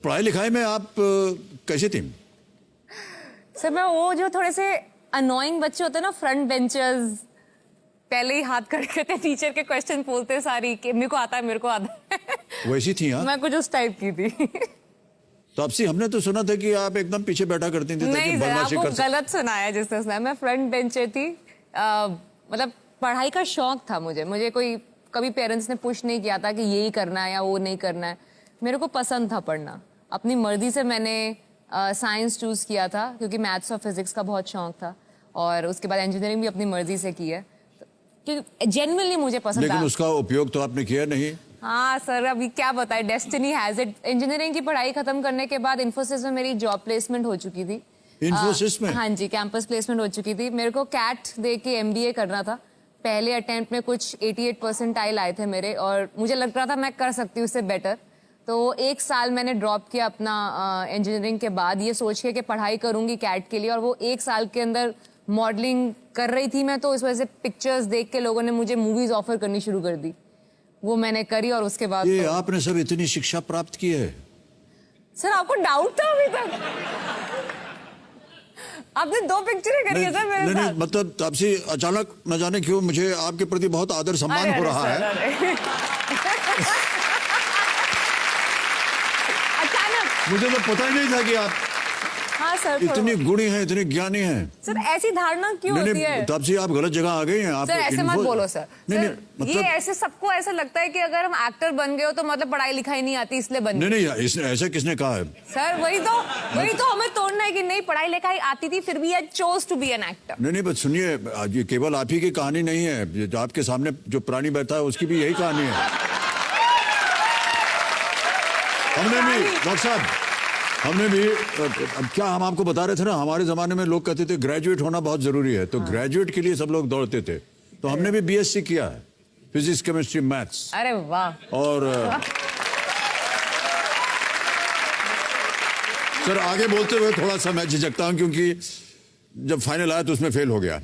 पढ़ाई लिखाई में आप कैसी थी? सर मैं वो जो थोड़े से अनोइंग बच्चे होते हैं ना, फ्रंट बेंचर्स, पहले ही हाथ खड़े थे, टीचर के क्वेश्चन बोलते सारी कि मेरे को आता है, मेरे को आता है। वैसी थी हाँ? मैं कुछ उस टाइप की थी। तो आपसे हमने तो सुना था कि आप एकदम पीछे बैठा करती थी नहीं सर, बदमाशी आपको कर गलत सुनाया जिसने सुनाया। मैं फ्रंट बेंचर थी। मतलब पढ़ाई का शौक था मुझे कोई कभी पेरेंट्स ने पुश नहीं किया था कि यही करना है या वो नहीं करना है। मेरे को पसंद था पढ़ना, अपनी मर्जी से मैंने साइंस चूज किया था क्योंकि मैथ्स और फिजिक्स का बहुत शौक था, और उसके बाद इंजीनियरिंग भी अपनी मर्जी से की है क्योंकि जेन्युइनली मुझे पसंद था। लेकिन उसका उपयोग तो आपने किया नहीं। हाँ सर, अभी क्या बताए, डेस्टिनी हैज इट। इंजीनियरिंग की पढ़ाई खत्म करने के बाद इन्फोसिस में मेरी जॉब प्लेसमेंट हो चुकी थी। इन्फोसिस में? हाँ जी, कैंपस प्लेसमेंट हो चुकी थी। मेरे को कैट दे के MBA करना था। पहले अटेम्प्ट में कुछ 88 परसेंटाइल आए थे मेरे, और मुझे लग रहा था मैं कर सकती हूँ उससे बेटर। तो 1 साल मैंने ड्रॉप किया अपना इंजीनियरिंग के बाद, ये सोच के कि पढ़ाई करूंगी कैट के लिए, और वो 1 साल के अंदर मॉडलिंग कर रही थी मैं, तो इस वजह से पिक्चर्स देख के लोगों ने मुझे मूवीज ऑफर करनी शुरू कर दी। वो मैंने करी, और उसके बाद ये तो... आपने सब इतनी शिक्षा प्राप्त की है? सर आपको डाउट था अभी तक? आपने 2 पिक्चरें करी है सर मेरे साथ। मतलब आपसे अचानक न जाने क्यों मुझे आपके प्रति बहुत आदर सम्मान हो रहा है। अचानक मुझे तो पता ही नहीं था कि आप हाँ सर, इतनी गुणी हैं, इतने ज्ञानी हैं। सर ऐसी धारणा क्यों होती है? तब से आप गलत जगह आ गई हैं। आप सर ऐसे मत बोलो सर। नहीं, सर ये ऐसे सबको ऐसा लगता है कि अगर हम एक्टर बन गए हो तो मतलब पढ़ाई लिखाई नहीं आती इसलिए बन गए। नहीं, ऐसा किसने कहा है? सर वही तो हमें तोड़ना है कि नहीं, पढ़ाई लिखाई आती थी फिर भी I chose to be an actor. नहीं, बस सुनिए, ये केवल आप ही की कहानी नहीं है। जो आपके सामने जो प्राणी बैठा है उसकी भी यही कहानी है। हमने भी डॉक्टर साहब, हमने भी अब क्या हम आपको बता रहे थे ना, हमारे जमाने में लोग कहते थे ग्रेजुएट होना बहुत जरूरी है, तो ग्रेजुएट के लिए सब लोग दौड़ते थे। तो हमने भी BSc किया है, फिजिक्स केमिस्ट्री मैथ्स। अरे वाह। और सर आगे बोलते हुए थोड़ा सा मैं झिझकता हूं क्योंकि जब फाइनल आया तो उसमें फेल हो गया।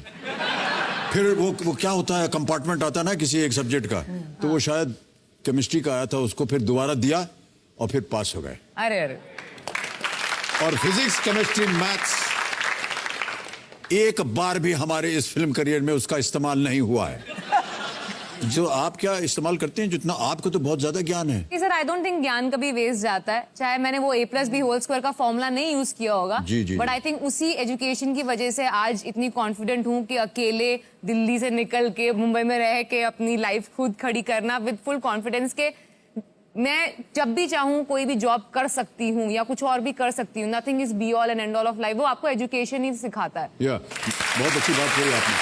फिर वो क्या होता है, कंपार्टमेंट आता है ना किसी एक सब्जेक्ट का, तो वो शायद केमिस्ट्री का आया था, उसको फिर दोबारा दिया और फिर पास हो गए। अरे और फिजिक्स केमिस्ट्री मैथ्स एक बार भी हमारे इस फिल्म करियर में उसका इस्तेमाल नहीं हुआ है। जो आप क्या इस्तेमाल करते हैं, जितना आपको तो बहुत ज्यादा ज्ञान है। सर आई डोंट थिंक ज्ञान कभी वेस्ट जाता है, चाहे मैंने वो A+B² का फॉर्मूला नहीं यूज किया होगा, बट आई थिंक उसी एजुकेशन की वजह से आज इतनी कॉन्फिडेंट हूँ कि अकेले दिल्ली से निकल के मुंबई में रह के अपनी लाइफ खुद खड़ी करना विद फुल कॉन्फिडेंस के मैं जब भी चाहूँ कोई भी जॉब कर सकती हूँ या कुछ और भी कर सकती हूँ। Nothing is be all and and all of life. वो आपको एजुकेशन ही सिखाता है। बहुत अच्छी बात कही आपने।